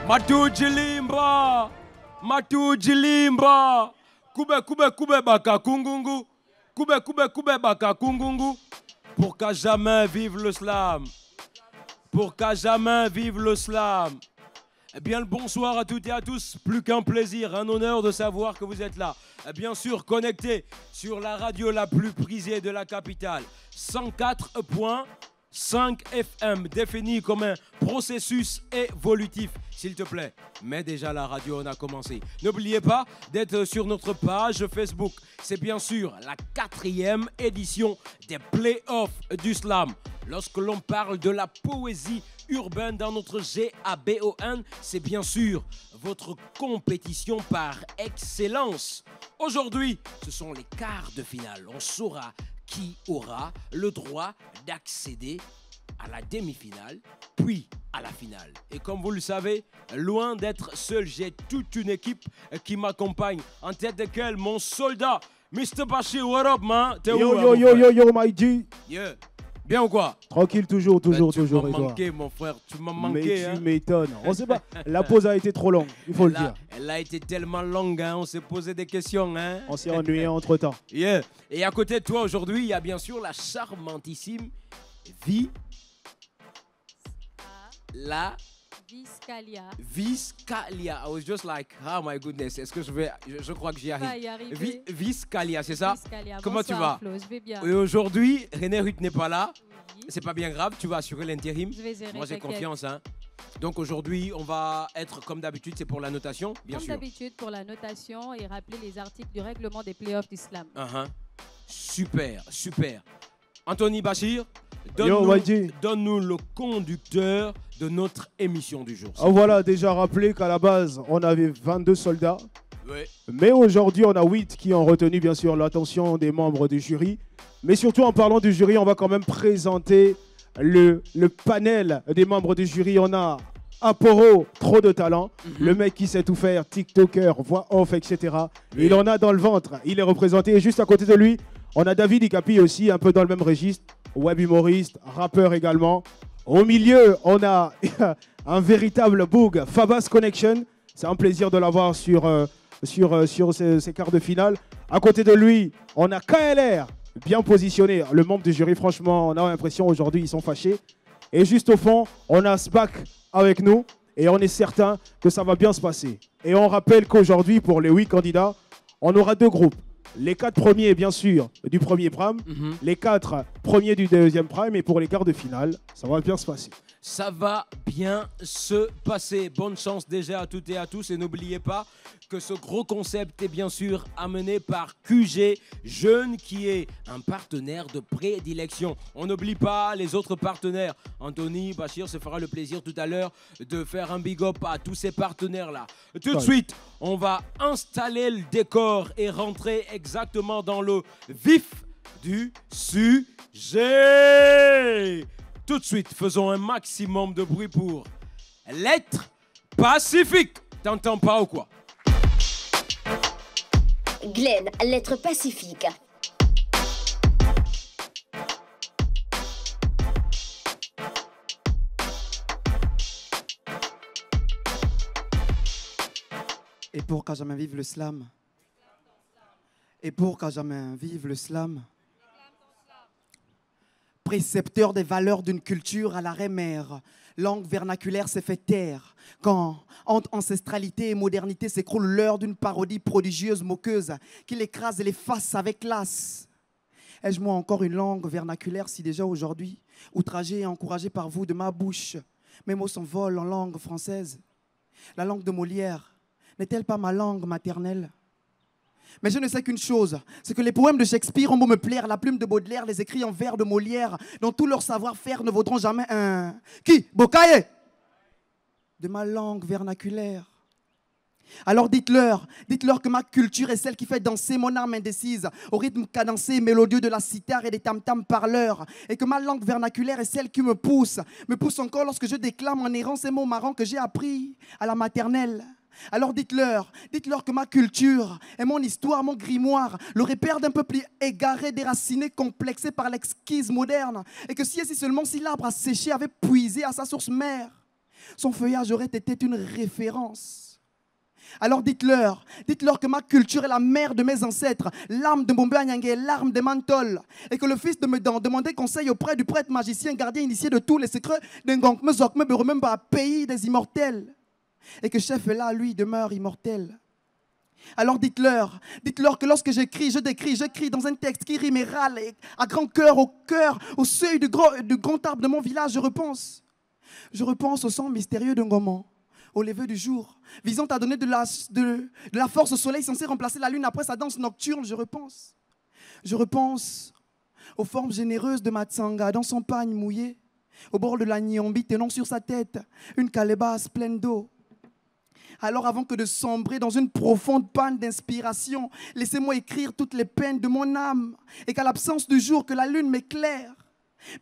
Matujilimba, Matujilimba, Kube kube kube baka kungungu, Kube kube kube baka kungungu, pour qu'à jamais vive le slam, pour qu'à jamais vive le slam. Eh bien, le bonsoir à toutes et à tous, plus qu'un plaisir, un honneur de savoir que vous êtes là. Bien sûr, connectés sur la radio la plus prisée de la capitale, 104.5 FM, défini comme un processus évolutif, s'il te plaît. Mais déjà la radio, on a commencé. N'oubliez pas d'être sur notre page Facebook. C'est bien sûr la 4e édition des playoffs du slam. Lorsque l'on parle de la poésie urbaine dans notre GABON, c'est bien sûr votre compétition par excellence. Aujourd'hui, ce sont les quarts de finale. On saura qui aura le droit d'accéder à la demi-finale, puis à la finale. Et comme vous le savez, loin d'être seul, j'ai toute une équipe qui m'accompagne, en tête de quel mon soldat, Mr. Bashir, what up, man? Yo, my G. Yeah. Bien ou quoi? Tranquille, toujours. Tu m'as manqué, mon frère, tu m'as manqué. Mais tu m'étonnes. On sait pas, la pause a été trop longue, il faut le dire. Elle a été tellement longue, hein, on s'est posé des questions. Hein. On s'est ennuyé entre-temps. Yeah. Et à côté de toi aujourd'hui, il y a bien sûr la charmantissime Viscalia. I was just like, oh my goodness, est-ce que je crois que j'y arrive. Viscalia, c'est ça? Viscalia. Comment tu vas? Flo, je vais bien. Et aujourd'hui, René Ruth n'est pas là. Oui. C'est pas bien grave, tu vas assurer l'intérim. Je vais gérer. Moi, j'ai confiance. Hein. Donc aujourd'hui, on va être comme d'habitude, c'est pour la notation, bien sûr. Comme d'habitude, pour la notation et rappeler les articles du règlement des playoffs d'Islam. Super. Anthony Bachir, donne-nous le conducteur de notre émission du jour. Voilà, déjà rappelé qu'à la base, on avait 22 soldats. Oui. Mais aujourd'hui, on a 8 qui ont retenu, bien sûr, l'attention des membres du jury. Mais surtout, en parlant du jury, on va quand même présenter le panel des membres du jury. On a Aporo, trop de talent. Le mec qui sait tout faire, TikToker, voix off, etc. Oui. Il en a dans le ventre. Il est représenté. Et juste à côté de lui, on a David Ikapi aussi, un peu dans le même registre. Web humoriste, rappeur également. Au milieu, on a un véritable boug, Fabas Connection. C'est un plaisir de l'avoir sur ces quarts de finale. À côté de lui, on a KLR, bien positionné. Le membre du jury, franchement, on a l'impression aujourd'hui, ils sont fâchés. Et juste au fond, on a Sbac avec nous. Et on est certain que ça va bien se passer. Et on rappelle qu'aujourd'hui, pour les 8 candidats, on aura 2 groupes. Les 4 premiers, bien sûr, du premier prime, les 4 premiers du deuxième prime, et pour les quarts de finale, ça va bien se passer. Ça va bien se passer. Bonne chance déjà à toutes et à tous. Et n'oubliez pas que ce gros concept est bien sûr amené par QG Jeune, qui est un partenaire de prédilection. On n'oublie pas les autres partenaires. Anthony Bachir se fera le plaisir tout à l'heure de faire un big up à tous ces partenaires-là. Tout de suite, on va installer le décor et rentrer exactement dans le vif du sujet. Tout de suite, faisons un maximum de bruit pour l'être pacifique. T'entends pas ou quoi? Glenn, l'être pacifique. Et pour qu'à jamais vive le slam. Et pour qu'à jamais vive le slam. Précepteur des valeurs d'une culture à l'arrêt mère. Langue vernaculaire s'est fait taire. Quand, entre ancestralité et modernité, s'écroule l'heure d'une parodie prodigieuse, moqueuse, qui l'écrase et l'efface avec classe. Ai-je moi encore une langue vernaculaire si déjà aujourd'hui, outragé et encouragé par vous de ma bouche, mes mots s'envolent en langue française? La langue de Molière n'est-elle pas ma langue maternelle? Mais je ne sais qu'une chose, c'est que les poèmes de Shakespeare ont beau me plaire, la plume de Baudelaire, les écrits en vers de Molière, dont tout leur savoir-faire ne vaudront jamais un... Qui? Bocaillé? De ma langue vernaculaire. Alors dites-leur que ma culture est celle qui fait danser mon âme indécise au rythme cadencé et mélodieux de la cithare et des tam-tams parleurs, et que ma langue vernaculaire est celle qui me pousse encore lorsque je déclame en errant ces mots marrants que j'ai appris à la maternelle. Alors dites-leur que ma culture est mon histoire, mon grimoire, le repère d'un peuple égaré, déraciné, complexé par l'exquise moderne. Et que si et si seulement si l'arbre asséché avait puisé à sa source mère, Son feuillage aurait été une référence. Alors dites-leur que ma culture est la mère de mes ancêtres, l'âme de Mbombe Anyangé, l'arme de Mantol, et que le fils de Medan demandait conseil auprès du prêtre magicien, gardien initié de tous les secrets d'Ngonk, Mezok, Meberememba, pays des immortels, et que chef là, lui, demeure immortel. Alors dites-leur que lorsque j'écris, j'écris dans un texte qui rime et râle, et à grand cœur, au seuil du grand arbre de mon village, je repense au son mystérieux d'un Ngoman, au lever du jour, visant à donner de la force au soleil censé remplacer la lune après sa danse nocturne. Je repense aux formes généreuses de Matsanga dans son pagne mouillé, au bord de la Nyombi tenant sur sa tête une calebasse pleine d'eau. Alors avant que de sombrer dans une profonde panne d'inspiration, laissez-moi écrire toutes les peines de mon âme et qu'à l'absence du jour, que la lune m'éclaire.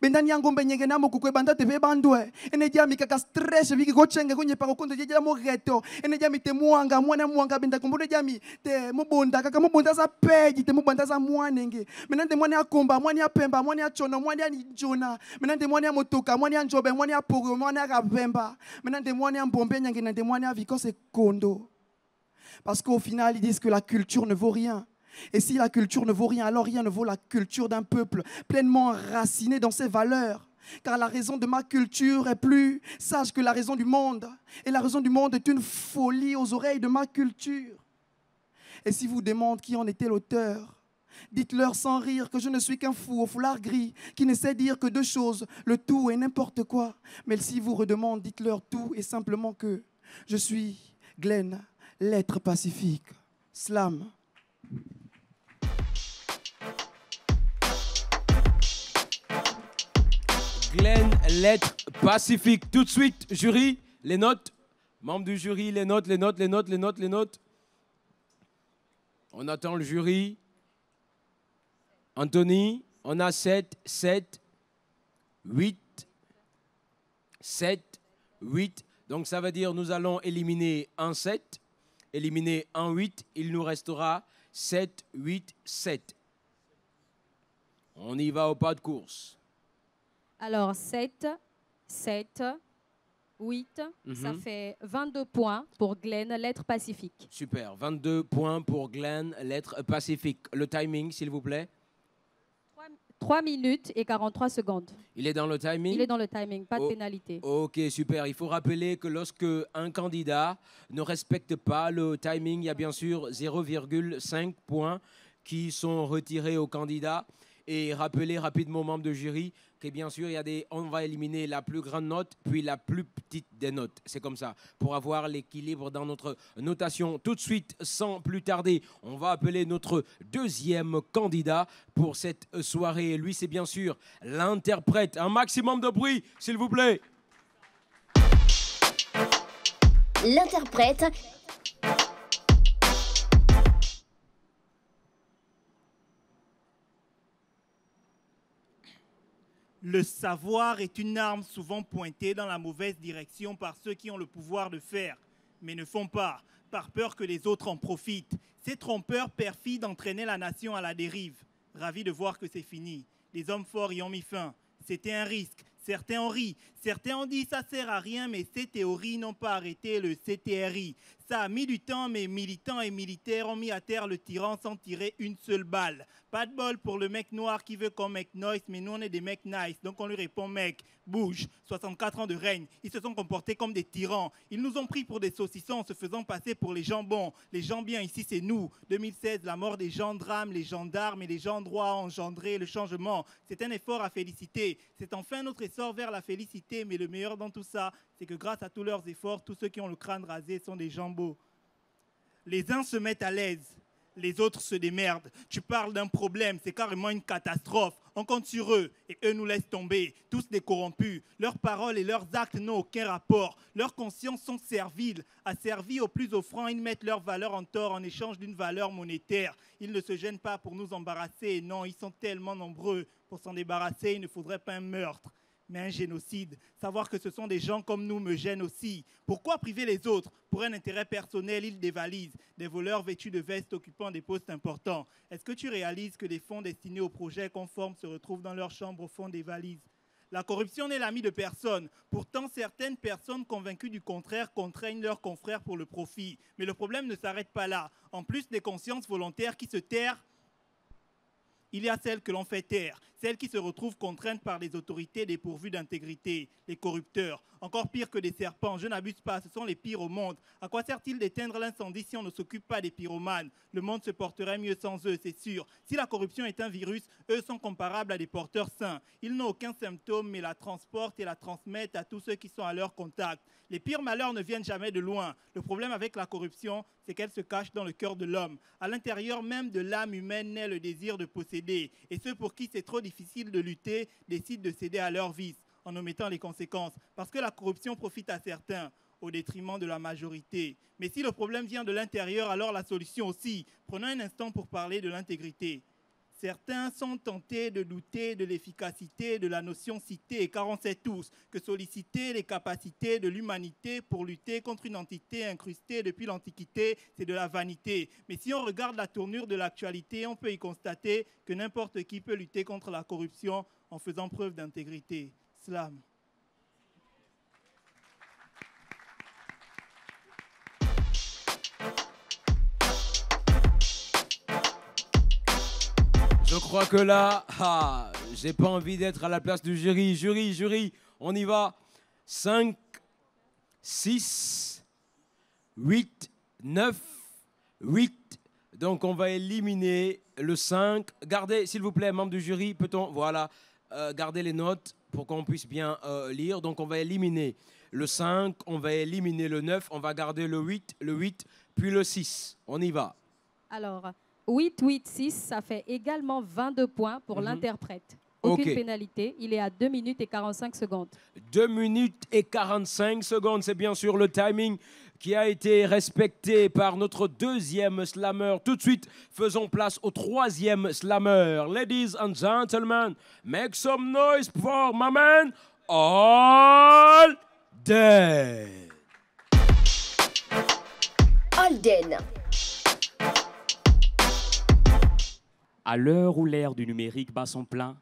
Bendani yangu mbenyege namo kukwe banda teve bandwe ene dia mikaka stress viki gochenge kunye pa kondo jeje mo geto ene dia mite muanga mwana benda kumbude dia mi te mubunda kaka mubunda za peji te mubunda za mwanenge menande mwana akomba mwana apemba mwana achono mwana anjona menande mwana motoka mwana anjobe mwana aporo mwana akapemba menande mwana mbombe nyange nande mwana vikose kondo. Parce qu'au final ils disent que la culture ne vaut rien. Et si la culture ne vaut rien, alors rien ne vaut la culture d'un peuple pleinement enraciné dans ses valeurs. Car la raison de ma culture est plus sage que la raison du monde. Et la raison du monde est une folie aux oreilles de ma culture. Et si vous demandez qui en était l'auteur, dites-leur sans rire que je ne suis qu'un fou au foulard gris qui ne sait dire que deux choses, le tout et n'importe quoi. Mais si vous redemandez, dites-leur tout et simplement que je suis Glenn, l'être pacifique. Slam. Glenn, lettre pacifique. Tout de suite, jury, les notes. Membres du jury, les notes. On attend le jury. Anthony, on a 7, 8. Donc ça veut dire nous allons éliminer un 7, éliminer un 8. Il nous restera 7, 8, 7. On y va au pas de course. Alors, 7, 8, ça fait 22 points pour Glenn, lettre pacifique. Super, 22 points pour Glenn, lettre pacifique. Le timing, s'il vous plaît. 3 minutes et 43 secondes. Il est dans le timing? Il est dans le timing, pas de pénalité. Ok, super. Il faut rappeler que lorsque un candidat ne respecte pas le timing, il y a bien sûr 0,5 points qui sont retirés au candidat. Et rappeler rapidement aux membres de jury que bien sûr, on va éliminer la plus grande note, puis la plus petite des notes. C'est comme ça, pour avoir l'équilibre dans notre notation. Tout de suite, sans plus tarder, on va appeler notre deuxième candidat pour cette soirée. Lui, c'est bien sûr l'interprète. Un maximum de bruit, s'il vous plaît. L'interprète. Le savoir est une arme souvent pointée dans la mauvaise direction par ceux qui ont le pouvoir de faire, mais ne font pas, par peur que les autres en profitent. Ces trompeurs perfides entraînaient la nation à la dérive. Ravi de voir que c'est fini. Les hommes forts y ont mis fin. C'était un risque. Certains ont ri. Certains ont dit ça sert à rien, mais ces théories n'ont pas arrêté le CTRI. Ça a mis du temps, mais militants et militaires ont mis à terre le tyran sans tirer une seule balle. Pas de bol pour le mec noir qui veut qu'on mec noise, mais nous on est des mecs nice. Donc on lui répond mec, bouge, 64 ans de règne. Ils se sont comportés comme des tyrans. Ils nous ont pris pour des saucissons en se faisant passer pour les gens bons. Les gens bien ici c'est nous. 2016, la mort des gendarmes, les gendarmes et les gens droits ont engendré le changement. C'est un effort à féliciter. C'est enfin notre essor vers la félicité. Mais le meilleur dans tout ça, c'est que grâce à tous leurs efforts, tous ceux qui ont le crâne rasé sont des gens beaux. Les uns se mettent à l'aise, les autres se démerdent. Tu parles d'un problème, c'est carrément une catastrophe. On compte sur eux et eux nous laissent tomber. Tous des corrompus, leurs paroles et leurs actes n'ont aucun rapport. Leurs consciences sont serviles. Asservis aux plus offrants, ils mettent leur valeur en tort en échange d'une valeur monétaire. Ils ne se gênent pas pour nous embarrasser. Non, ils sont tellement nombreux. Pour s'en débarrasser, il ne faudrait pas un meurtre, mais un génocide. Savoir que ce sont des gens comme nous me gêne aussi. Pourquoi priver les autres? Pour un intérêt personnel, ils dévalisent. Des voleurs vêtus de vestes occupant des postes importants. Est-ce que tu réalises que les fonds destinés aux projets conformes se retrouvent dans leur chambre au fond des valises? La corruption n'est l'ami de personne. Pourtant, certaines personnes convaincues du contraire contraignent leurs confrères pour le profit. Mais le problème ne s'arrête pas là. En plus des consciences volontaires qui se terrent, il y a celles que l'on fait taire, celles qui se retrouvent contraintes par les autorités dépourvues d'intégrité, les corrupteurs. Encore pire que des serpents, je n'abuse pas, ce sont les pires au monde. À quoi sert-il d'éteindre l'incendie si on ne s'occupe pas des pyromanes? Le monde se porterait mieux sans eux, c'est sûr. Si la corruption est un virus, eux sont comparables à des porteurs sains. Ils n'ont aucun symptôme, mais la transportent et la transmettent à tous ceux qui sont à leur contact. Les pires malheurs ne viennent jamais de loin. Le problème avec la corruption, c'est qu'elle se cache dans le cœur de l'homme. À l'intérieur même de l'âme humaine naît le désir de posséder. Et ceux pour qui c'est trop difficile de lutter décident de céder à leur vice en omettant les conséquences. Parce que la corruption profite à certains au détriment de la majorité. Mais si le problème vient de l'intérieur, alors la solution aussi. Prenons un instant pour parler de l'intégrité. Certains sont tentés de douter de l'efficacité de la notion citée, car on sait tous que solliciter les capacités de l'humanité pour lutter contre une entité incrustée depuis l'Antiquité, c'est de la vanité. Mais si on regarde la tournure de l'actualité, on peut y constater que n'importe qui peut lutter contre la corruption en faisant preuve d'intégrité. Slam. Je crois que là, j'ai pas envie d'être à la place du jury. Jury, on y va. 5, 6, 8, 9, 8. Donc on va éliminer le 5. Gardez, s'il vous plaît, membres du jury, peut-on, voilà, garder les notes pour qu'on puisse bien lire. Donc on va éliminer le 5, on va éliminer le 9, on va garder le 8, puis le 6. On y va. Alors, 8, 8, 6, ça fait également 22 points pour l'interprète. Aucune pénalité, il est à 2 minutes et 45 secondes. 2 minutes et 45 secondes, c'est bien sûr le timing qui a été respecté par notre deuxième slammer. Tout de suite, faisons place au troisième slammer. Ladies and gentlemen, make some noise for my man, Holden. Holden. À l'heure où l'ère du numérique bat son plein,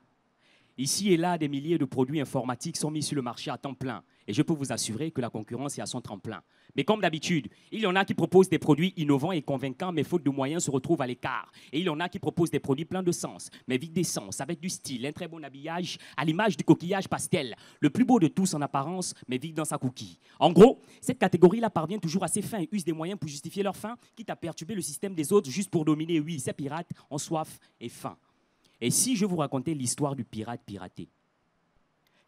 ici et là, des milliers de produits informatiques sont mis sur le marché à temps plein. Et je peux vous assurer que la concurrence est à son tremplin. Mais comme d'habitude, il y en a qui proposent des produits innovants et convaincants, mais faute de moyens, se retrouvent à l'écart. Et il y en a qui proposent des produits pleins de sens, mais vides d'essence, avec du style, un très bon habillage, à l'image du coquillage pastel. Le plus beau de tous en apparence, mais vide dans sa coquille. En gros, cette catégorie-là parvient toujours à ses fins et use des moyens pour justifier leur fin, quitte à perturber le système des autres juste pour dominer. Oui, ces pirates ont soif et faim. Et si je vous racontais l'histoire du pirate piraté?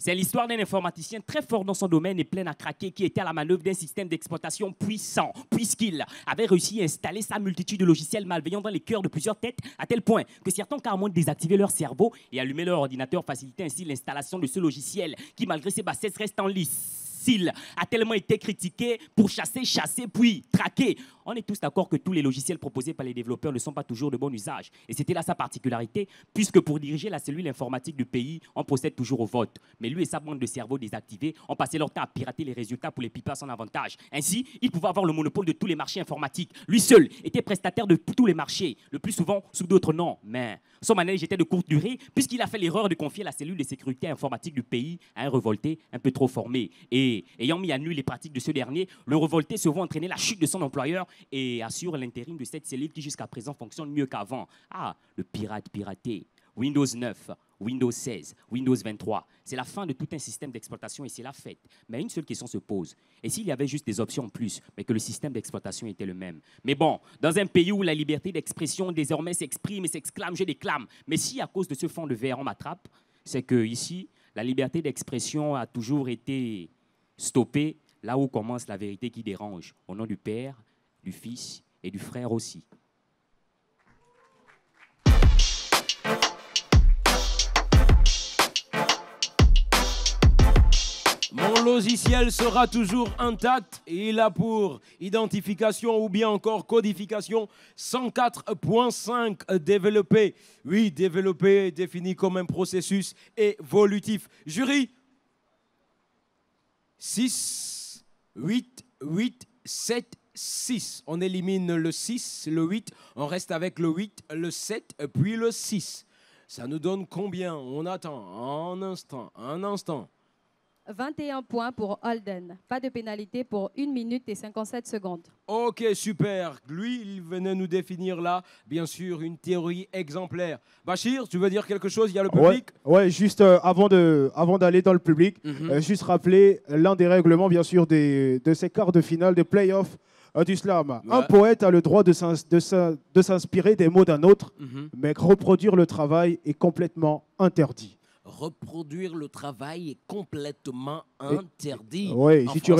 C'est l'histoire d'un informaticien très fort dans son domaine et plein à craquer qui était à la manœuvre d'un système d'exploitation puissant, puisqu'il avait réussi à installer sa multitude de logiciels malveillants dans les cœurs de plusieurs têtes, à tel point que certains ont carrément désactivé leur cerveau et allumé leur ordinateur, facilitant ainsi l'installation de ce logiciel qui, malgré ses bassesses, reste en lice. A tellement été critiqué pour chasser, puis traquer. On est tous d'accord que tous les logiciels proposés par les développeurs ne sont pas toujours de bon usage. Et c'était là sa particularité, puisque pour diriger la cellule informatique du pays, on procède toujours au vote. Mais lui et sa bande de cerveaux désactivés ont passé leur temps à pirater les résultats pour les piper à son avantage. Ainsi, il pouvait avoir le monopole de tous les marchés informatiques. Lui seul était prestataire de tous les marchés, le plus souvent sous d'autres noms. Mais son manège était de courte durée, puisqu'il a fait l'erreur de confier la cellule de sécurité informatique du pays à un révolté un peu trop formé. Et ayant mis à nu les pratiques de ce dernier, le révolté se voit entraîner la chute de son employeur et assure l'intérim de cette cellule qui jusqu'à présent fonctionne mieux qu'avant. Ah, le pirate piraté. Windows 9, Windows 16, Windows 23. C'est la fin de tout un système d'exploitation et c'est la fête. Mais une seule question se pose. Et s'il y avait juste des options en plus, mais que le système d'exploitation était le même? Mais bon, dans un pays où la liberté d'expression désormais s'exprime et s'exclame, je déclame. Mais si à cause de ce fond de verre on m'attrape, c'est que ici, la liberté d'expression a toujours été stoppée là où commence la vérité qui dérange. Au nom du Père, du Fils et du Frère aussi. Mon logiciel sera toujours intact et il a pour identification ou bien encore codification 104.5 développé. Oui, développé défini comme un processus évolutif. Jury, 6, 8, 8, 7, 6. On élimine le 6, le 8. On reste avec le 8, le 7, puis le 6. Ça nous donne combien? On attend un instant. 21 points pour Holden. Pas de pénalité pour 1 minute et 57 secondes. Ok, super. Lui, il venait nous définir là, bien sûr, une théorie exemplaire. Bachir, tu veux dire quelque chose? Il y a le public. Ouais, juste avant d'aller dans le public, juste rappeler l'un des règlements, bien sûr, de ces quarts de finale des playoffs du slam. Ouais. Un poète a le droit de s'inspirer des mots d'un autre, mais reproduire le travail est complètement interdit. Reproduire le travail est complètement interdit. Oui, si tu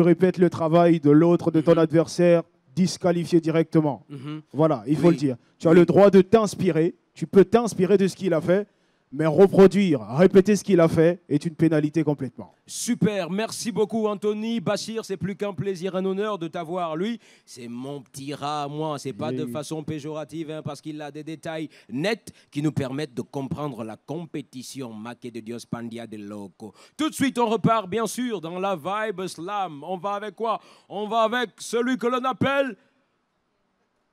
répètes le travail de l'autre, de ton adversaire, disqualifié directement. Voilà, il faut le dire. Tu as le droit de t'inspirer. Tu peux t'inspirer de ce qu'il a fait, mais répéter ce qu'il a fait est une pénalité complètement. Super, merci beaucoup Anthony. Bachir, c'est plus qu'un plaisir, un honneur de t'avoir. Lui, c'est mon petit rat à moi. C'est pas de façon péjorative, hein, parce qu'il a des détails nets qui nous permettent de comprendre la compétition. Maque de Dios Pandia de Loco. Tout de suite, on repart, bien sûr, dans la vibe slam. On va avec quoi? On va avec celui que l'on appelle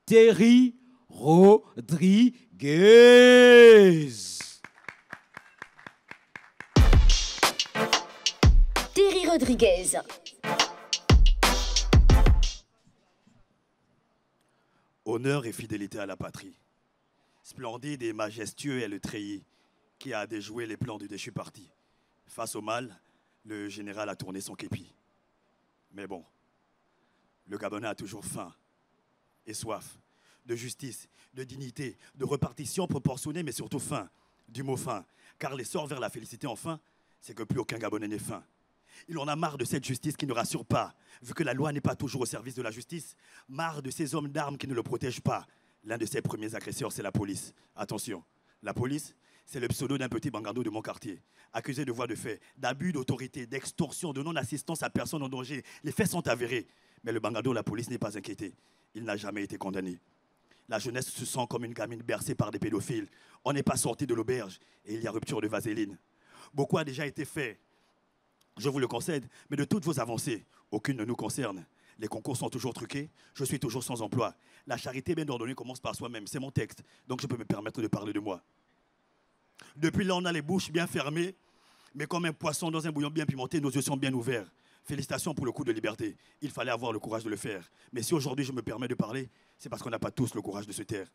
Terry Rodriguez. Terry Rodriguez. Honneur et fidélité à la patrie. Splendide et majestueux est le treillis qui a déjoué les plans du déchu parti. Face au mal, le général a tourné son képi. Mais bon, le Gabonais a toujours faim et soif de justice, de dignité, de repartition proportionnée, mais surtout faim, du mot faim. Car l'essor vers la félicité enfin, c'est que plus aucun Gabonais n'est faim. Il en a marre de cette justice qui ne rassure pas, vu que la loi n'est pas toujours au service de la justice. Marre de ces hommes d'armes qui ne le protègent pas. L'un de ses premiers agresseurs, c'est la police. Attention, la police, c'est le pseudo d'un petit bangando de mon quartier. Accusé de voies de fait, d'abus d'autorité, d'extorsion, de non-assistance à personne en danger. Les faits sont avérés. Mais le bangando, la police n'est pas inquiété. Il n'a jamais été condamné. La jeunesse se sent comme une gamine bercée par des pédophiles. On n'est pas sorti de l'auberge et il y a rupture de vaseline. Beaucoup a déjà été fait. Je vous le concède, mais de toutes vos avancées, aucune ne nous concerne. Les concours sont toujours truqués, je suis toujours sans emploi. La charité bien ordonnée commence par soi-même, c'est mon texte, donc je peux me permettre de parler de moi. Depuis là, on a les bouches bien fermées, mais comme un poisson dans un bouillon bien pimenté, nos yeux sont bien ouverts. Félicitations pour le coup de liberté, il fallait avoir le courage de le faire. Mais si aujourd'hui je me permets de parler, c'est parce qu'on n'a pas tous le courage de se taire.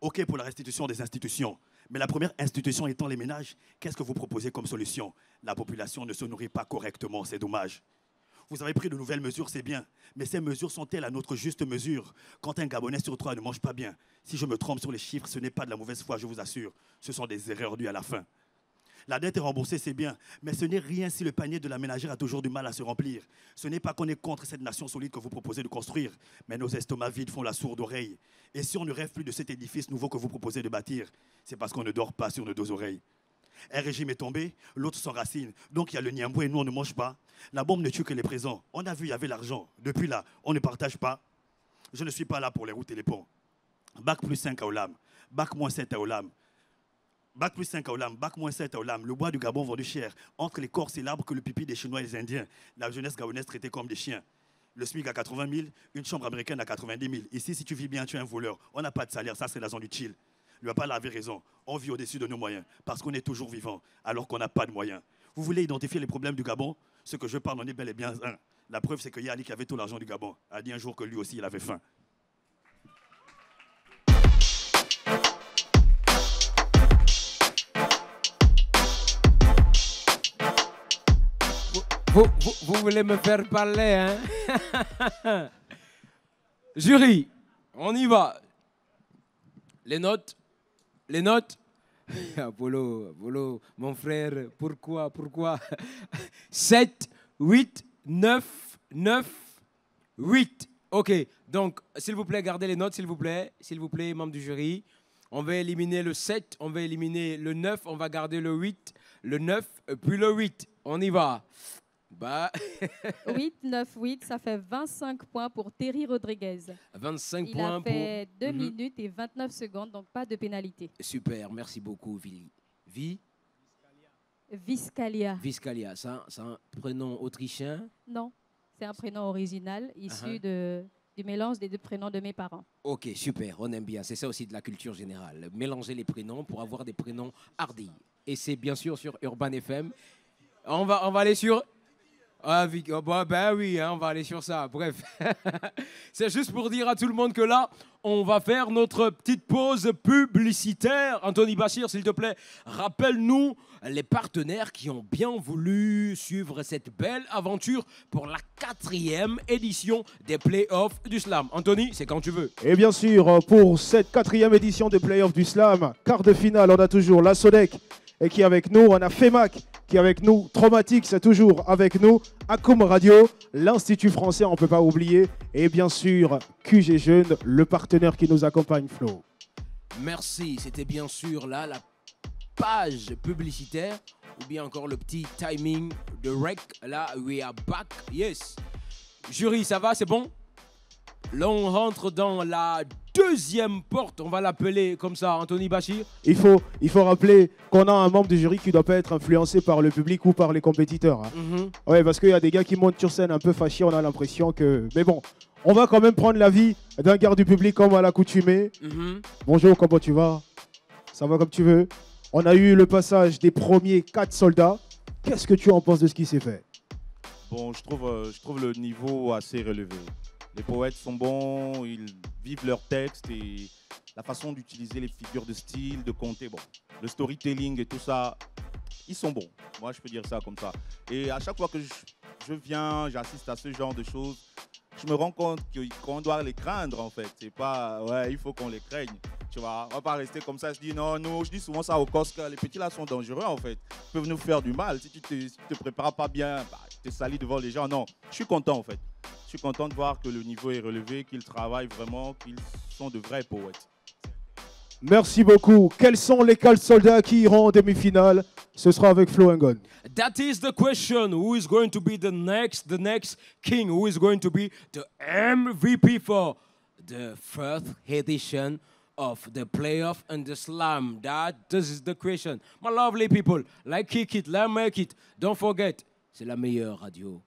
Ok pour la restitution des institutions, mais la première institution étant les ménages, qu'est-ce que vous proposez comme solution? La population ne se nourrit pas correctement, c'est dommage. Vous avez pris de nouvelles mesures, c'est bien, mais ces mesures sont-elles à notre juste mesure? Quand un Gabonais sur 3 ne mange pas bien, si je me trompe sur les chiffres, ce n'est pas de la mauvaise foi, je vous assure, ce sont des erreurs dues à la faim. La dette est remboursée, c'est bien, mais ce n'est rien si le panier de la ménagère a toujours du mal à se remplir. Ce n'est pas qu'on est contre cette nation solide que vous proposez de construire, mais nos estomacs vides font la sourde oreille. Et si on ne rêve plus de cet édifice nouveau que vous proposez de bâtir, c'est parce qu'on ne dort pas sur nos deux oreilles. Un régime est tombé, l'autre s'enracine. Donc il y a le niambou et nous on ne mange pas. La bombe ne tue que les présents. On a vu, il y avait l'argent. Depuis là, on ne partage pas. Je ne suis pas là pour les routes et les ponts. Bac plus 5 à Olam, bac moins 7 à Olam. Bac plus 5 à Olam, bac moins 7 à Olam. Le bois du Gabon vendu cher. Entre les Corses et l'arbre que le pipi des Chinois et des Indiens. La jeunesse gabonaise traitée comme des chiens. Le SMIC à 80 000, une chambre américaine à 90 000. Ici, si tu vis bien, tu es un voleur. On n'a pas de salaire, ça c'est la zone du chill. Le papa avait raison. On vit au-dessus de nos moyens parce qu'on est toujours vivant alors qu'on n'a pas de moyens. Vous voulez identifier les problèmes du Gabon? Ce que je parle en est bel et bien un. La preuve, c'est que Yannick, qui avait tout l'argent du Gabon, a dit un jour que lui aussi, il avait faim. Vous voulez me faire parler, hein? Jury, on y va. Les notes? Les notes? Apollo, mon frère, pourquoi? 7, 8, 9, 8. Ok, donc, s'il vous plaît, gardez les notes, s'il vous plaît, membres du jury. On va éliminer le 7, on va éliminer le 9, on va garder le 8, le 9, puis le 8. On y va. 8, 9, 8, ça fait 25 points pour Terry Rodriguez. 25 Il points a fait 2 minutes et 29 secondes, donc pas de pénalité. Super, merci beaucoup, Vili. Viscalia. Viscalia, c'est un prénom autrichien? Non, c'est un prénom original issu de du mélange des deux prénoms de mes parents. Ok, super, on aime bien. C'est ça aussi de la culture générale. Mélanger les prénoms pour avoir des prénoms hardis. Et c'est bien sûr sur Urban FM. On va aller sur... Ah, ben oui, hein, on va aller sur ça. Bref, c'est juste pour dire à tout le monde que là, on va faire notre petite pause publicitaire. Anthony Bachir, s'il te plaît, rappelle-nous les partenaires qui ont bien voulu suivre cette belle aventure pour la 4e édition des Playoffs du Slam. Anthony, c'est quand tu veux. Et bien sûr, pour cette 4e édition des Playoffs du Slam, quart de finale, on a toujours la Sodec et qui est avec nous. On a FEMAC qui est avec nous. Traumatique, c'est toujours avec nous. Acom Radio, l'Institut français, on ne peut pas oublier. Et bien sûr, QG Jeune, le partenaire qui nous accompagne, Flo. Merci, c'était bien sûr là la page publicitaire ou bien encore le petit timing de rec. Là, we are back. Yes. Jury, ça va, c'est bon? Là, on rentre dans la 2e porte, on va l'appeler comme ça, Anthony Bachir. Il faut rappeler qu'on a un membre du jury qui ne doit pas être influencé par le public ou par les compétiteurs. Hein. Ouais, parce qu'il y a des gars qui montent sur scène un peu fâchés, on a l'impression que... Mais bon, on va quand même prendre l'avis d'un garde du public comme à l'accoutumée. Bonjour, comment tu vas? Ça va comme tu veux? On a eu le passage des premiers 4 soldats. Qu'est-ce que tu en penses de ce qui s'est fait? Bon, je trouve le niveau assez relevé. Les poètes sont bons, ils vivent leurs textes et la façon d'utiliser les figures de style, de compter, bon, le storytelling et tout ça, ils sont bons. Moi, je peux dire ça comme ça. Et à chaque fois que je viens, j'assiste à ce genre de choses, je me rends compte qu'on doit les craindre en fait. C'est pas, ouais, il faut qu'on les craigne. Tu vois, on va pas rester comme ça, je dis non, je dis souvent ça au COSC, les petits là sont dangereux en fait. Ils peuvent nous faire du mal. Si tu te prépares pas bien, tu te salis devant les gens. Non, je suis content en fait. Je suis content de voir que le niveau est relevé, qu'ils travaillent vraiment, qu'ils sont de vrais poètes. Merci beaucoup. Quels sont les 4 soldats qui iront en demi-finale? Ce sera avec Flo Ngon. That is the question. Who is going to be the next king? Who is going to be the MVP for the first edition of the playoff and the slam? This is the question. My lovely people, like kick it, like make it. Don't forget, c'est la meilleure radio.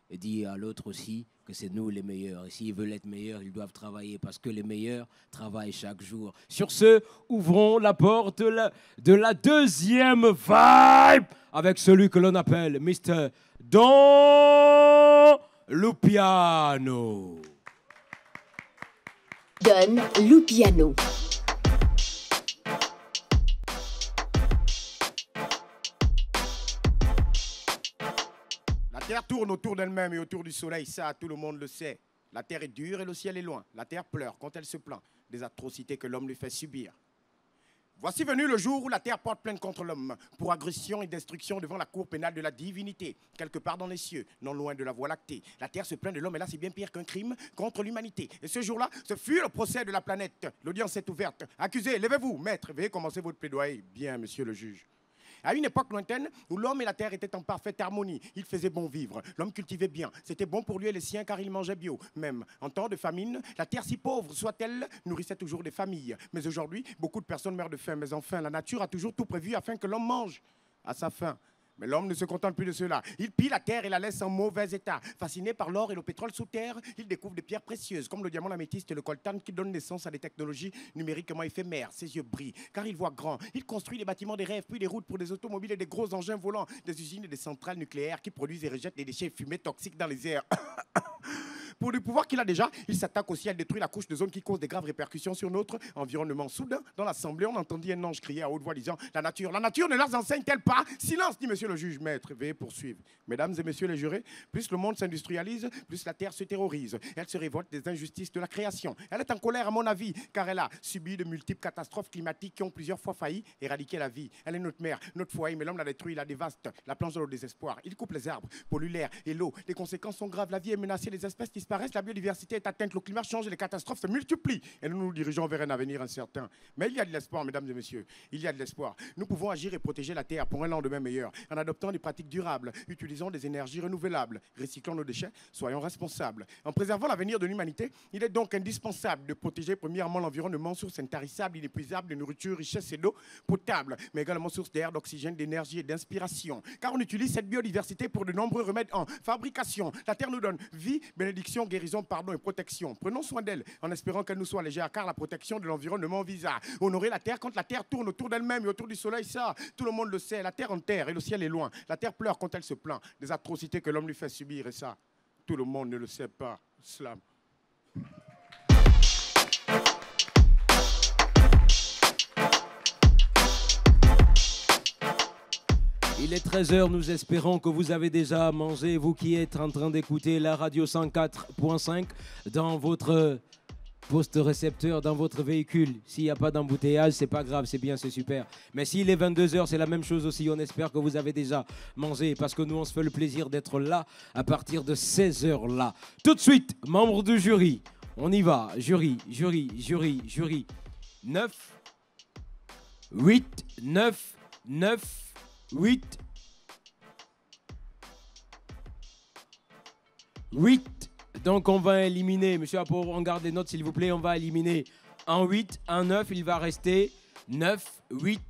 Et dis à l'autre aussi que c'est nous les meilleurs. Et s'ils veulent être meilleurs, ils doivent travailler parce que les meilleurs travaillent chaque jour. Sur ce, ouvrons la porte de la 2e vibe avec celui que l'on appelle Mr. Don Lupiano. Don Lupiano. La Terre tourne autour d'elle-même et autour du Soleil, ça tout le monde le sait. La Terre est dure et le ciel est loin. La Terre pleure quand elle se plaint des atrocités que l'homme lui fait subir. Voici venu le jour où la Terre porte plainte contre l'homme pour agression et destruction devant la cour pénale de la divinité, quelque part dans les cieux, non loin de la Voie lactée. La Terre se plaint de l'homme et là c'est bien pire qu'un crime contre l'humanité. Et ce jour-là, ce fut le procès de la planète. L'audience est ouverte. Accusé, levez-vous, maître, veuillez commencer votre plaidoyer. Bien, monsieur le juge. À une époque lointaine, où l'homme et la terre étaient en parfaite harmonie, il faisait bon vivre. L'homme cultivait bien. C'était bon pour lui et les siens car il mangeait bio. Même en temps de famine, la terre si pauvre soit-elle nourrissait toujours des familles. Mais aujourd'hui, beaucoup de personnes meurent de faim. Mais enfin, la nature a toujours tout prévu afin que l'homme mange à sa faim. Mais l'homme ne se contente plus de cela. Il pille la terre et la laisse en mauvais état. Fasciné par l'or et le pétrole sous terre, il découvre des pierres précieuses, comme le diamant, l'améthyste et le coltan, qui donnent naissance à des technologies numériquement éphémères. Ses yeux brillent, car il voit grand. Il construit des bâtiments des rêves, puis des routes pour des automobiles et des gros engins volants, des usines et des centrales nucléaires qui produisent et rejettent des déchets fumés toxiques dans les airs. Pour le pouvoir qu'il a déjà, il s'attaque aussi à détruire la couche de zone qui cause des graves répercussions sur notre environnement. Soudain, dans l'Assemblée, on entendit un ange crier à haute voix disant « La nature ne leur enseigne-t-elle pas ?» Silence, dit monsieur le juge maître. Veuillez poursuivre. Mesdames et messieurs les jurés, plus le monde s'industrialise, plus la terre se terrorise. Elle se révolte des injustices de la création. Elle est en colère à mon avis, car elle a subi de multiples catastrophes climatiques qui ont plusieurs fois failli éradiquer la vie. Elle est notre mère, notre foyer, mais l'homme la détruit, la dévaste, la plonge dans le désespoir. Il coupe les arbres, pollue l'air et l'eau. Les conséquences sont graves, la vie est menacée, les espèces disparaissent, la biodiversité est atteinte, le climat change et les catastrophes se multiplient. Et nous nous dirigeons vers un avenir incertain. Mais il y a de l'espoir, mesdames et messieurs. Il y a de l'espoir. Nous pouvons agir et protéger la terre pour un lendemain meilleur en adoptant des pratiques durables, utilisant des énergies renouvelables, recyclons nos déchets, soyons responsables. En préservant l'avenir de l'humanité, il est donc indispensable de protéger premièrement l'environnement, source intarissable, inépuisable de nourriture, richesse et d'eau potable, mais également source d'air, d'oxygène, d'énergie et d'inspiration. Car on utilise cette biodiversité pour de nombreux remèdes en fabrication. La terre nous donne vie, bénédiction Prévention, guérison, pardon et protection. Prenons soin d'elle en espérant qu'elle nous soit légère, car la protection de l'environnement vise à honorer la terre quand la terre tourne autour d'elle-même et autour du soleil. Ça, tout le monde le sait. La terre en terre et le ciel est loin. La terre pleure quand elle se plaint des atrocités que l'homme lui fait subir. Et ça, tout le monde ne le sait pas. Slam. Il est 13h, nous espérons que vous avez déjà mangé, vous qui êtes en train d'écouter la radio 104.5 dans votre poste récepteur, dans votre véhicule. S'il n'y a pas d'embouteillage, c'est pas grave, c'est bien, c'est super. Mais s'il est 22h, c'est la même chose aussi. On espère que vous avez déjà mangé parce que nous, on se fait le plaisir d'être là à partir de 16h là. Tout de suite, membres du jury, on y va. Jury. 9, 8, 9, 8. Donc on va éliminer, monsieur Apo, on garde les notes s'il vous plaît, on va éliminer un 8, un 9, il va rester 9, 8.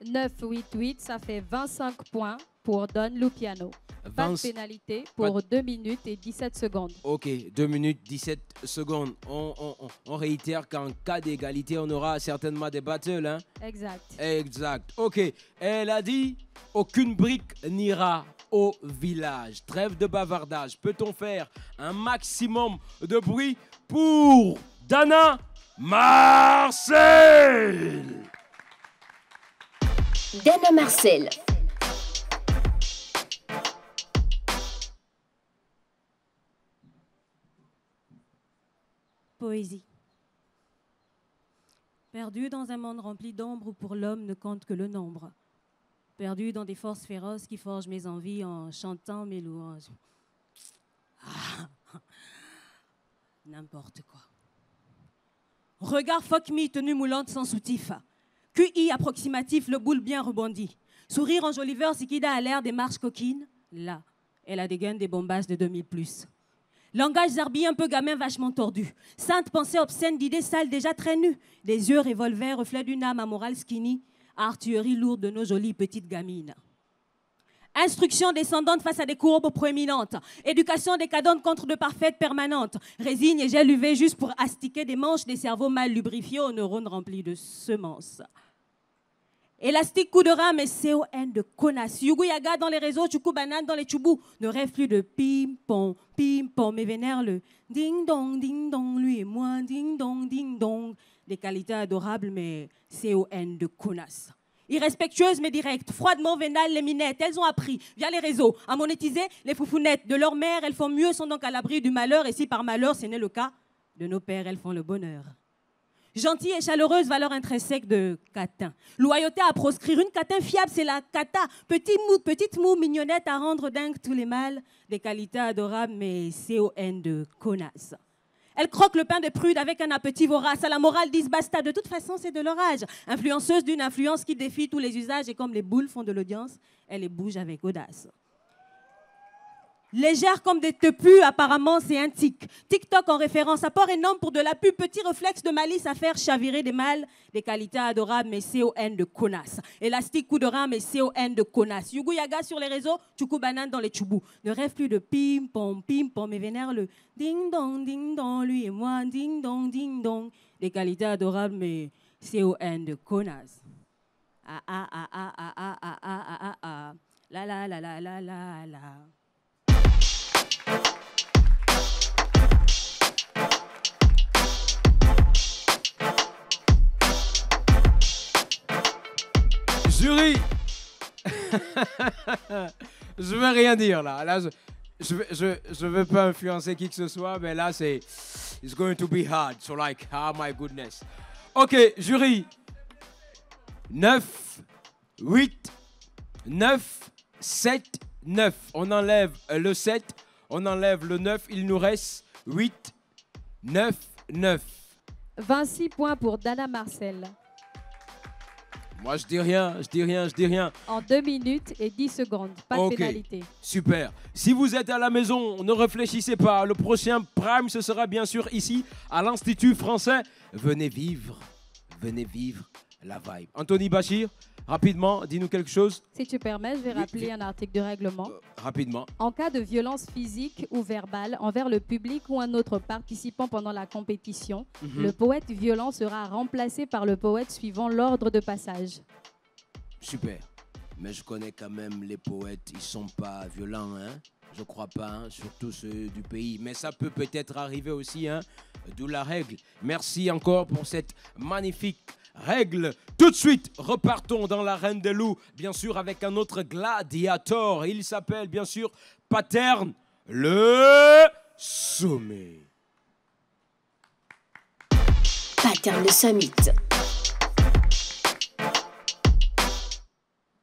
9, 8, ça fait 25 points pour Don Lupiano. Pas de pénalité pour 2 minutes et 17 secondes. Ok, 2 minutes 17 secondes. On réitère qu'en cas d'égalité, on aura certainement des battles. Hein? Exact. Ok, elle a dit aucune brique n'ira au village. Trêve de bavardage. Peut-on faire un maximum de bruit pour Dana Marcel? Dana Marcel. Poésie. Perdu dans un monde rempli d'ombre où pour l'homme ne compte que le nombre. Perdu dans des forces féroces qui forgent mes envies en chantant mes louanges. N'importe quoi. Regard fuck me, tenue moulante sans soutif. QI approximatif, le boule bien rebondi. Sourire enjoliveur, Sikida a l'air des marches coquines. Là, elle a des gaines des bombasses de 2000+. Langage zarbi un peu gamin vachement tordu. Sainte pensée obscène d'idées sales déjà très nues. Des yeux revolver, reflet d'une âme à morale skinny. Artillerie lourde de nos jolies petites gamines. Instruction descendante face à des courbes proéminentes. Éducation décadente contre de parfaites permanentes. Résine et gel UV juste pour astiquer des manches des cerveaux mal lubrifiés aux neurones remplis de semences. Élastique, coup de rame et CON de connasse. Yuguyaga dans les réseaux, Chuku banane dans les choubous. Ne rêve plus de pim-pom, mais vénère le ding-dong, lui et moi, ding-dong. Des qualités adorables, mais CON de connasse. Irrespectueuses mais directes, froidement vénales les minettes, elles ont appris, via les réseaux, à monétiser les foufounettes. De leur mère, elles font mieux, sont donc à l'abri du malheur. Et si par malheur, ce n'est le cas, de nos pères, elles font le bonheur. Gentille et chaleureuse, valeur intrinsèque de catin. Loyauté à proscrire, une catin fiable, c'est la cata. Petite mou, mignonnette à rendre dingue tous les mâles. Des qualités adorables, mais CON de connasse. Elle croque le pain de prude avec un appétit vorace. À la morale disent basta, de toute façon c'est de l'orage. Influenceuse d'une influence qui défie tous les usages. Et comme les boules font de l'audience, elle les bouge avec audace. Légère comme des tepus, apparemment c'est un tic. TikTok en référence, apport énorme pour de la pub. Petit réflexe de malice à faire chavirer des mâles. Des qualités adorables, mais CON de connasse. Élastique, coup de rein, mais CON de connasse. Yuguyaga sur les réseaux, Chuku banane dans les choubous. Ne rêve plus de pim-pom, mais vénère le ding-dong, lui et moi, ding-dong. Des qualités adorables, mais CON de connasse. La. Jury. Je veux rien dire là. Je veux pas influencer qui que ce soit, mais là c'est it's going to be hard. So like, oh my goodness. Ok, jury. 9, 8, 9, 7, 9. On enlève le 7, on enlève le 9. Il nous reste 8, 9. 26 points pour Dana Marcel. Moi, je dis rien. En 2 minutes et 10 secondes. Pas de pénalité. Super. Si vous êtes à la maison, ne réfléchissez pas. Le prochain Prime, ce sera bien sûr ici, à l'Institut français. Venez vivre la vibe. Anthony Bachir, Rapidement, dis-nous quelque chose. Si tu permets, je vais rappeler un article du règlement. Rapidement. En cas de violence physique ou verbale envers le public ou un autre participant pendant la compétition, le poète violent sera remplacé par le poète suivant l'ordre de passage. Super. Mais je connais quand même les poètes, ils sont pas violents, hein? Je crois pas, hein? Surtout ceux du pays. Mais ça peut peut-être arriver aussi, hein? D'où la règle. Merci encore pour cette magnifique règle. Tout de suite, repartons dans l'arène des loups, bien sûr avec un autre gladiateur. Il s'appelle bien sûr Pattern le Sommet. Pattern le Summit.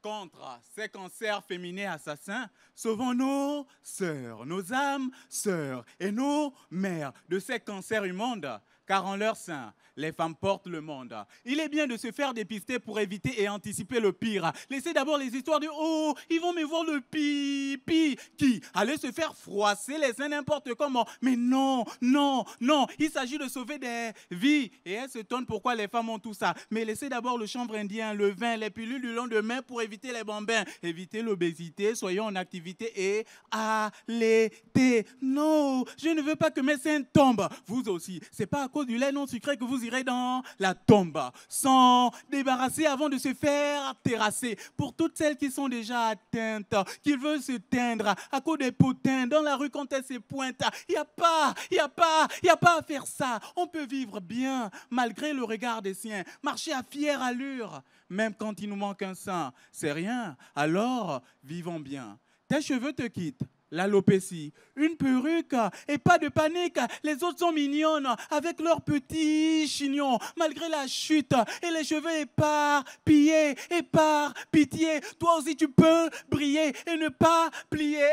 Contre ces cancers féminins assassins, sauvons nos sœurs, nos âmes sœurs et nos mères de ces cancers immondes, car en leur sein, les femmes portent le monde. Il est bien de se faire dépister pour éviter et anticiper le pire. Laissez d'abord les histoires de « Oh, ils vont me voir le pipi » qui allait se faire froisser les seins n'importe comment. Mais non, non, non, il s'agit de sauver des vies. Et elles s'étonnent pourquoi les femmes ont tout ça. Mais laissez d'abord le chanvre indien, le vin, les pilules du lendemain pour éviter les bambins. Évitez l'obésité, soyons en activité et allaitez. Non, je ne veux pas que mes seins tombent. Vous aussi, c'est pas à cause du lait non sucré que vous irez dans la tombe. S'en débarrasser avant de se faire terrasser. Pour toutes celles qui sont déjà atteintes, qui veulent se teindre à cause des potins dans la rue quand elles se pointent. Il n'y a pas à faire ça. On peut vivre bien malgré le regard des siens. Marcher à fière allure, même quand il nous manque un sein. C'est rien. Alors, vivons bien. Tes cheveux te quittent. L'alopécie, une perruque et pas de panique, les autres sont mignonnes avec leurs petits chignons, malgré la chute et les cheveux éparpillés, pitié, toi aussi tu peux briller et ne pas plier.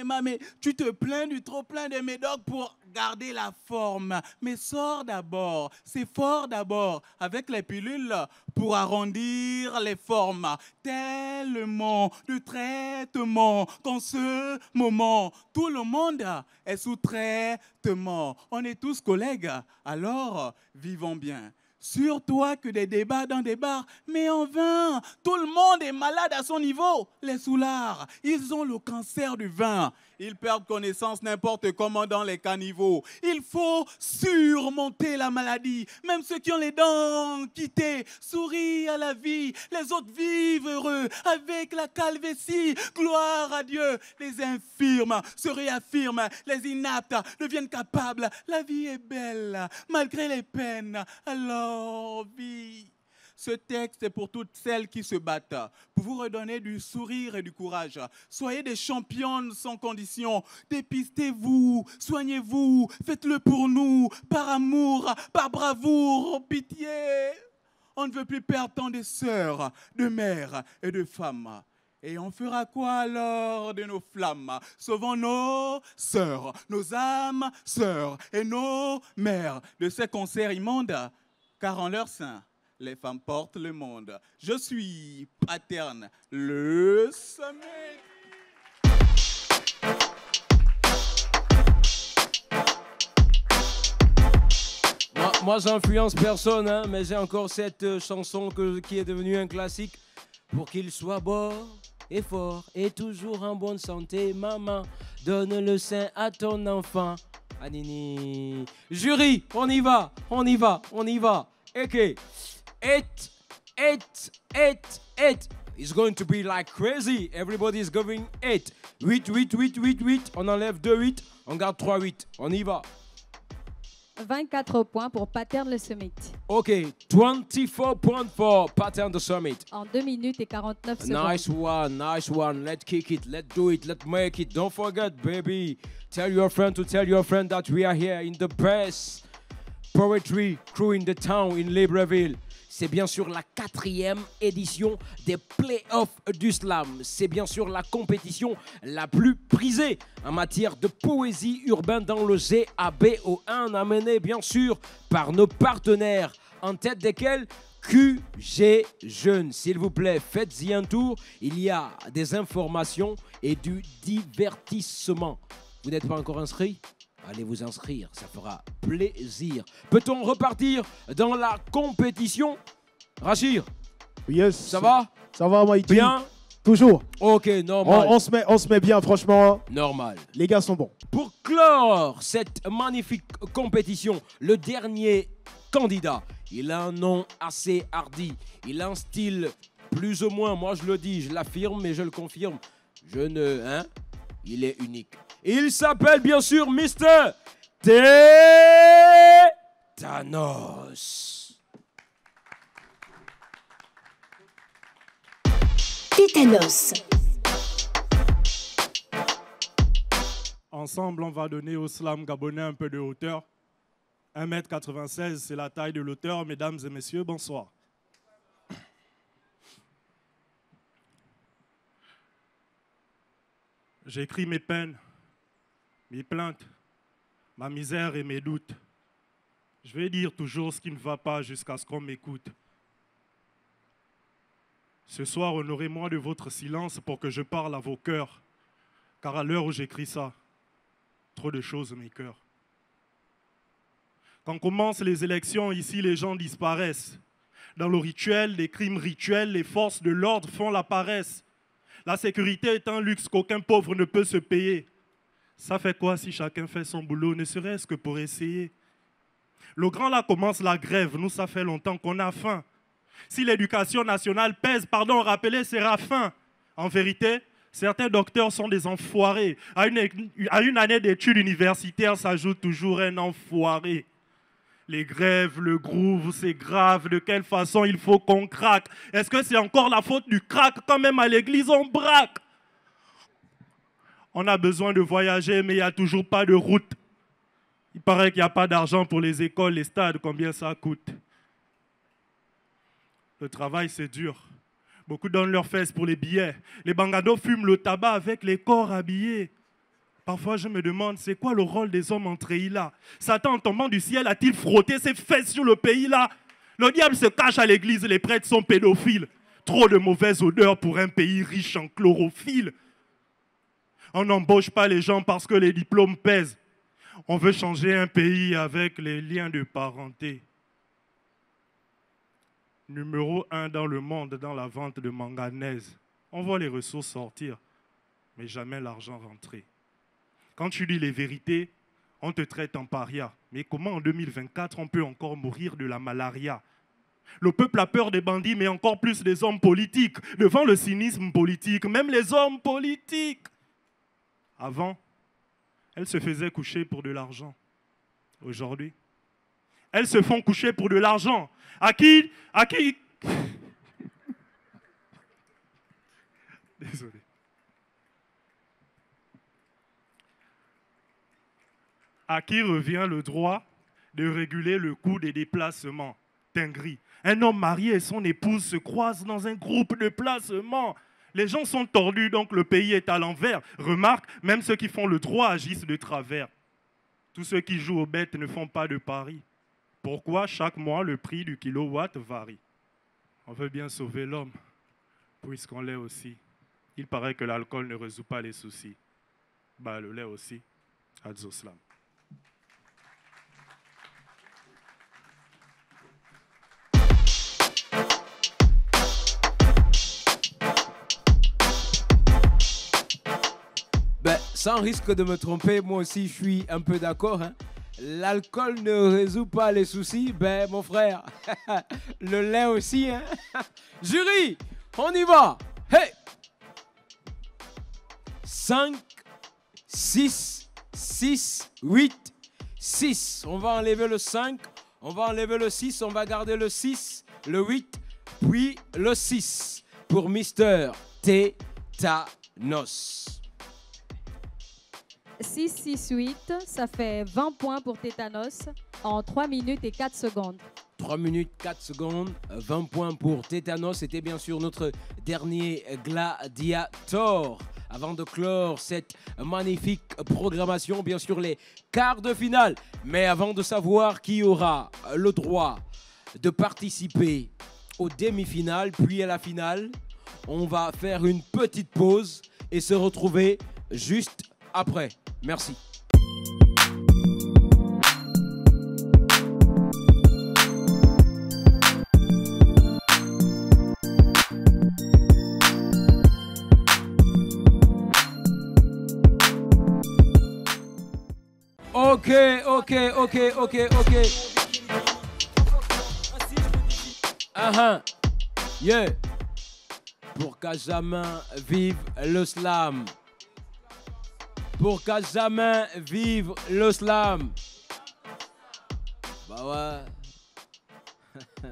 Mamé, tu te plains du trop plein de médocs pour garder la forme, mais sors d'abord, c'est fort d'abord, avec les pilules pour arrondir les formes, tellement de traitement qu'en ce moment, tout le monde est sous traitement. On est tous collègues, alors vivons bien. Sur toi que des débats dans des bars, mais en vain, tout le monde est malade à son niveau. Les soulards, ils ont le cancer du vin. Ils perdent connaissance n'importe comment dans les caniveaux. Il faut surmonter la maladie. Même ceux qui ont les dents quittées, sourient à la vie. Les autres vivent heureux avec la calvétie. Gloire à Dieu. Les infirmes se réaffirment. Les inaptes deviennent capables. La vie est belle malgré les peines. Alors, vie. Ce texte est pour toutes celles qui se battent, pour vous redonner du sourire et du courage. Soyez des championnes sans condition. Dépistez-vous, soignez-vous, faites-le pour nous, par amour, par bravoure, pitié. On ne veut plus perdre tant de sœurs, de mères et de femmes. Et on fera quoi alors de nos flammes? Sauvons nos sœurs, nos âmes sœurs et nos mères de ces concerts immondes, car en leur sein, les femmes portent le monde. Je suis Pattern le Sommet. Moi j'influence personne, hein, mais j'ai encore cette chanson qui est devenue un classique. Pour qu'il soit beau et fort et toujours en bonne santé, maman, donne le sein à ton enfant. Anini. Jury, on y va. Ok. 8. It's going to be like crazy. Everybody is going 8. 8. On enlève 2 8. On garde 3 8. On y va. 24 points pour Pattern le Summit. Ok. 24.4 Pattern the Summit. En 2 minutes et 49 secondes. Nice one. Let's kick it. Let's do it. Let's make it. Don't forget, baby. Tell your friend that we are here in the best poetry crew in the town in Libreville. C'est bien sûr la 4e édition des Playoffs du Slam. C'est bien sûr la compétition la plus prisée en matière de poésie urbaine dans le GABO1, amenée bien sûr par nos partenaires, en tête desquels QG Jeunes. S'il vous plaît, faites-y un tour. Il y a des informations et du divertissement. Vous n'êtes pas encore inscrit ? Allez vous inscrire, ça fera plaisir. Peut-on repartir dans la compétition ? Rachir, Yes. ça va? Ça va, Mighty? Bien? Toujours. Ok, normal. On se met bien, franchement. Normal. Les gars sont bons. Pour clore cette magnifique compétition, le dernier candidat, il a un nom assez hardi. Il a un style plus ou moins, moi je le dis, je l'affirme et je le confirme. Il est unique. Il s'appelle bien sûr Mr. Tétanos. Tétanos. Ensemble, on va donner au slam gabonais un peu de hauteur. 1,96 m, c'est la taille de l'auteur. Mesdames et messieurs, bonsoir. J'écris mes peines, mes plaintes, ma misère et mes doutes. Je vais dire toujours ce qui ne va pas jusqu'à ce qu'on m'écoute. Ce soir, honorez-moi de votre silence pour que je parle à vos cœurs. Car à l'heure où j'écris ça, trop de choses m'écœurent. Quand commencent les élections, ici, les gens disparaissent. Dans le rituel, des crimes rituels, les forces de l'ordre font la paresse. La sécurité est un luxe qu'aucun pauvre ne peut se payer. Ça fait quoi si chacun fait son boulot, ne serait-ce que pour essayer? Le grand là commence la grève, nous ça fait longtemps qu'on a faim. Si l'éducation nationale pèse, rappelez Séraphin. En vérité, certains docteurs sont des enfoirés. À une année d'études universitaires s'ajoute toujours un enfoiré. Les grèves, le groove, c'est grave. De quelle façon il faut qu'on craque? Est-ce que c'est encore la faute du crack? Quand même à l'église, on braque. On a besoin de voyager, mais il n'y a toujours pas de route. Il paraît qu'il n'y a pas d'argent pour les écoles, les stades, combien ça coûte? Le travail, c'est dur. Beaucoup donnent leurs fesses pour les billets. Les bangados fument le tabac avec les corps habillés. Parfois, je me demande, c'est quoi le rôle des hommes en treillis là? Satan, en tombant du ciel, a-t-il frotté ses fesses sur le pays là? Le diable se cache à l'église, les prêtres sont pédophiles. Trop de mauvaise odeur pour un pays riche en chlorophylle. On n'embauche pas les gens parce que les diplômes pèsent. On veut changer un pays avec les liens de parenté. Numéro 1 dans le monde dans la vente de manganèse. On voit les ressources sortir, mais jamais l'argent rentrer. Quand tu dis les vérités, on te traite en paria. Mais comment en 2024 on peut encore mourir de la malaria? Le peuple a peur des bandits, mais encore plus des hommes politiques. Devant le cynisme politique, même les hommes politiques. Avant, elles se faisaient coucher pour de l'argent. Aujourd'hui, elles se font coucher pour de l'argent. À qui Désolé. À qui revient le droit de réguler le coût des déplacements? Dinguerie. Un homme marié et son épouse se croisent dans un groupe de placement. Les gens sont tordus, donc le pays est à l'envers. Remarque, même ceux qui font le droit agissent de travers. Tous ceux qui jouent aux bêtes ne font pas de paris. Pourquoi chaque mois le prix du kilowatt varie? On veut bien sauver l'homme, puisqu'on l'est aussi. Il paraît que l'alcool ne résout pas les soucis. Bah, le lait aussi. Adzoslam. Sans risque de me tromper, moi aussi je suis un peu d'accord. L'alcool ne résout pas les soucis. Ben mon frère, le lait aussi. Jury, on y va. Hey 5, 6, 6, 8, 6. On va enlever le 5, on va enlever le 6, on va garder le 6, le 8, puis le 6 pour Mr. Tétanos. 6, 6, 8, ça fait 20 points pour Tétanos en 3 minutes et 4 secondes. 3 minutes, 4 secondes, 20 points pour Tétanos. C'était bien sûr notre dernier gladiator. Avant de clore cette magnifique programmation, bien sûr les quarts de finale. Mais avant de savoir qui aura le droit de participer aux demi-finales, puis à la finale, on va faire une petite pause et se retrouver juste après. Merci. Ok. Yeah. Pour qu'à jamais vive le slam. Pour qu'à jamais vive le slam. Bah ouais.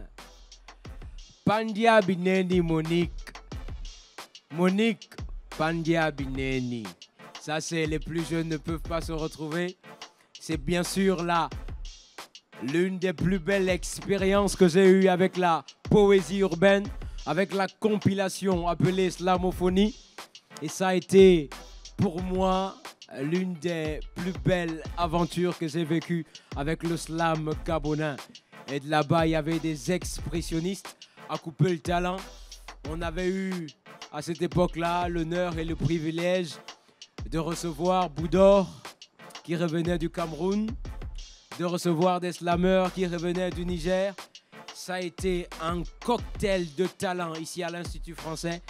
Pandia Bineni Monique. Monique Pandia Bineni. Ça, c'est les plus jeunes ne peuvent pas se retrouver. C'est bien sûr là l'une des plus belles expériences que j'ai eues avec la poésie urbaine, avec la compilation appelée Slamophonie. Et ça a été pour moi l'une des plus belles aventures que j'ai vécues avec le slam gabonais. Et de là-bas, il y avait des expressionnistes à couper le talent. On avait eu à cette époque-là l'honneur et le privilège de recevoir Boudor qui revenait du Cameroun, de recevoir des slameurs qui revenaient du Niger. Ça a été un cocktail de talent ici à l'Institut français.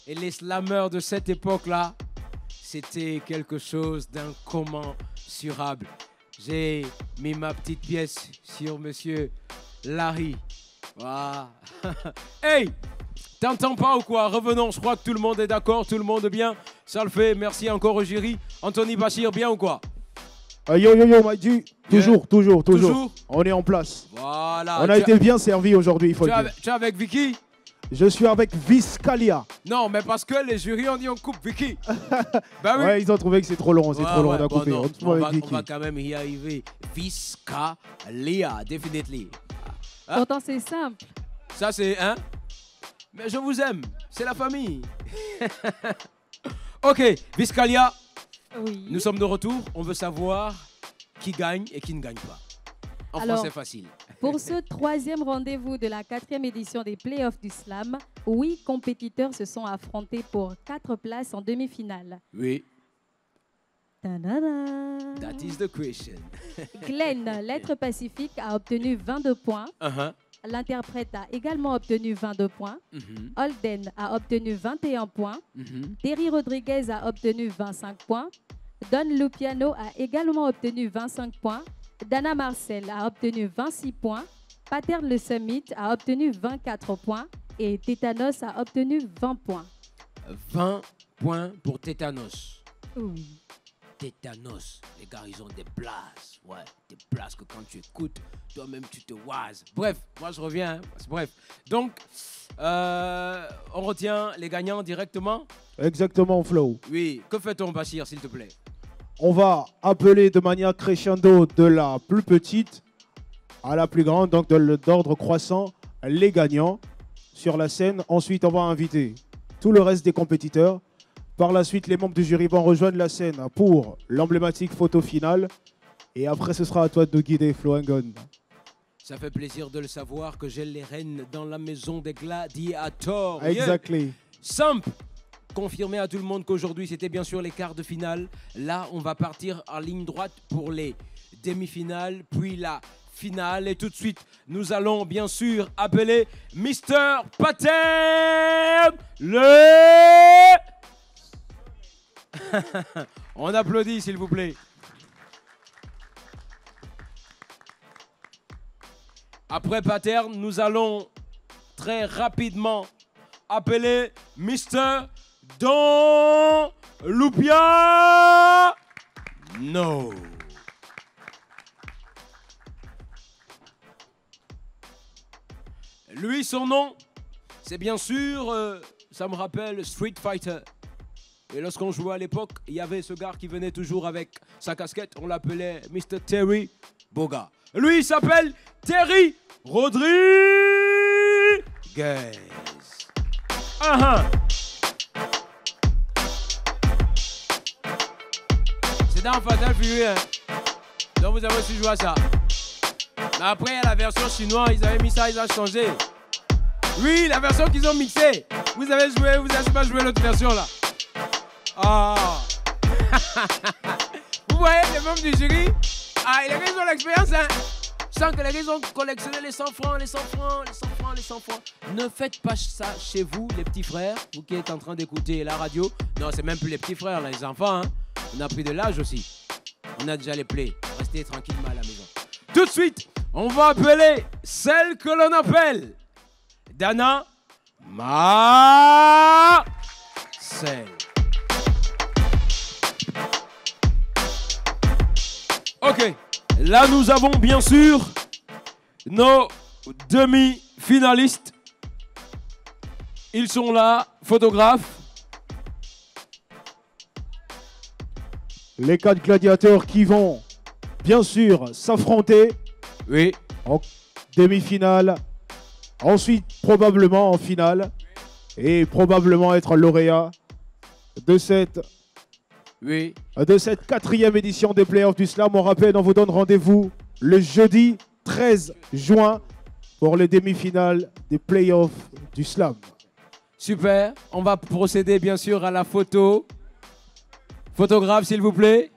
Et les slameurs de cette époque-là, c'était quelque chose d'incommensurable. J'ai mis ma petite pièce sur Monsieur Larry. Voilà. Hey! T'entends pas ou quoi? Revenons, je crois que tout le monde est d'accord, tout le monde est bien. Ça le fait, merci encore au jury. Anthony Bachir, bien ou quoi? Yo, Maïdi. Toujours. On est en place. Voilà. On a été bien servi aujourd'hui, il faut le dire. Tu es avec Vicky? Je suis avec Viscalia. Non, mais parce que les jurys ont dit on coupe Vicky. Bah oui. Ouais, ils ont trouvé que c'est trop long, on a coupé. Non, on va quand même y arriver. Viscalia, definitely. Hein? Pourtant, c'est simple. Ça, c'est... Hein? Mais je vous aime, c'est la famille. Ok, Viscalia, oui. Nous sommes de retour. On veut savoir qui gagne et qui ne gagne pas. En français facile. Pour ce troisième rendez-vous de la 4e édition des playoffs du slam, 8 compétiteurs se sont affrontés pour 4 places en demi-finale. Oui. Ta-da-da. That is the question. Glenn, l'être pacifique, a obtenu 22 points. L'interprète a également obtenu 22 points. Holden a obtenu 21 points. Terry Rodriguez a obtenu 25 points. Don Lupiano a également obtenu 25 points. Dana Marcel a obtenu 26 points. Pater Le Summit a obtenu 24 points. Et Tétanos a obtenu 20 points. 20 points pour Tétanos. Oui. Tétanos, les gars, ils ont des places. Ouais, des places que quand tu écoutes, toi-même, tu te oises. Bref, moi, je reviens. Hein. Bref. Donc, on retient les gagnants directement. Exactement, Flo. Oui. Que fait-on, Bachir, s'il te plaît? On va appeler de manière crescendo de la plus petite à la plus grande, donc d'ordre croissant, les gagnants sur la scène. Ensuite, on va inviter tout le reste des compétiteurs. Par la suite, les membres du jury vont rejoindre la scène pour l'emblématique photo finale. Et après, ce sera à toi de guider, Flo Engon. Ça fait plaisir de le savoir que j'ai les rênes dans la maison des gladiators. Exactly. Yeah. Simple. Confirmer à tout le monde qu'aujourd'hui, c'était bien sûr les quarts de finale. Là, on va partir en ligne droite pour les demi-finales, puis la finale. Et tout de suite, nous allons bien sûr appeler Mr. Pater le... On applaudit, s'il vous plaît. Après Pater, nous allons très rapidement appeler Mr. Don Lupia. No. Lui, son nom, c'est bien sûr, ça me rappelle Street Fighter. Et lorsqu'on jouait à l'époque, il y avait ce gars qui venait toujours avec sa casquette. On l'appelait Mr. Terry Boga. Lui, il s'appelle Terry Rodriguez. C'est dans Fatal Fury, hein. Donc vous avez aussi joué à ça. Mais après, il y a la version chinoise, ils avaient mis ça, ils ont changé. Oui, la version qu'ils ont mixée. Vous avez pas joué l'autre version là. Ah. Vous voyez les membres du jury? Ah, les gars, ils ont l'expérience, hein. Je sens que les gars, ils ont collectionné les 100 francs, les 100 francs, les 100 francs, les 100 francs. Ne faites pas ça chez vous, les petits frères, vous qui êtes en train d'écouter la radio. Non, c'est même plus les petits frères, là, les enfants, hein. On a pris de l'âge aussi. On a déjà les plays. Restez tranquillement à la maison. Tout de suite, on va appeler celle que l'on appelle Dana Marcel. Ok, là nous avons bien sûr nos demi-finalistes. Ils sont là, photographes. Les 4 gladiateurs qui vont bien sûr s'affronter. Oui. En demi-finale. Ensuite, probablement en finale. Et probablement être lauréat de cette, oui, de cette 4e édition des Playoffs du Slam. On rappelle, on vous donne rendez-vous le jeudi 13 juin pour les demi-finales des Playoffs du Slam. Super. On va procéder bien sûr à la photo. Photographe, s'il vous plaît.